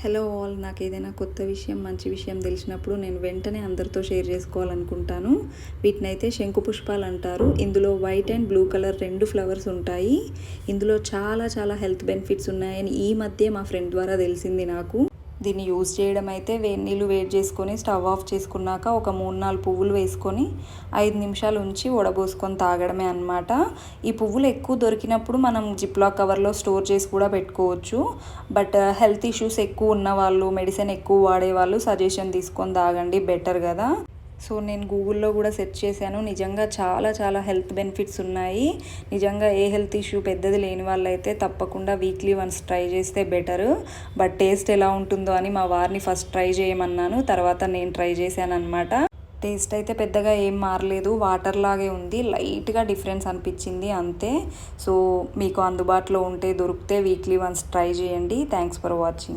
Hello all, నాకు ఏదైనా కొత్త విషయం మంచి విషయం తెలిసినప్పుడు నేను వెంటనే అందరితో షేర్ చేసుకోవాలనుకుంటాను. వీటినైతే శంకు పుష్పాలు అంటారు. ఇందులో white and blue colour 2 flowers ఉంటాయి. ఇందులో చాలా చాలా హెల్త్ బెనిఫిట్స్ ఉన్నాయని ఈ మధ్య మా ఫ్రెండ్ ద్వారా తెలిసింది నాకు. దీన్ని యూజ్ చేయడం అయితే నీళ్ళు వేడి చేసుకొని స్టవ్ ఆఫ్ చేసుకున్నాక ఒక 3-4 పువ్వులు వేసుకొని 5 నిమిషాలు ఉంచి వడబోసుకొని తాగడమే అన్నమాట. ఈ పువ్వులు ఎక్కువ దొరికినప్పుడు మనం జిప్లాక్ కవర్లో స్టోర్ చేసి కూడా పెట్టుకోవచ్చు. బట్ హెల్త్ ఇష్యూస్ ఎక్కువ ఉన్న వాళ్ళు, మెడిసిన్ ఎక్కువ వాడేవాళ్ళు సజెషన్ తీసుకొని తాగండి, బెటర్ కదా. సో నేను గూగుల్లో కూడా సెర్చ్ చేశాను. నిజంగా చాలా చాలా హెల్త్ బెనిఫిట్స్ ఉన్నాయి. నిజంగా ఏ హెల్త్ ఇష్యూ పెద్దది లేని వాళ్ళైతే తప్పకుండా వీక్లీ వన్స్ ట్రై చేస్తే బెటర్. బట్ టేస్ట్ ఎలా ఉంటుందో అని మా వారిని ఫస్ట్ ట్రై చేయమన్నాను, తర్వాత నేను ట్రై చేశాను అనమాట. టేస్ట్ అయితే పెద్దగా ఏం మారలేదు, వాటర్ లాగే ఉంది, లైట్గా డిఫరెన్స్ అనిపించింది అంతే. సో మీకు అందుబాటులో ఉంటే దొరికితే వీక్లీ వన్స్ ట్రై చేయండి. Thanks for watching.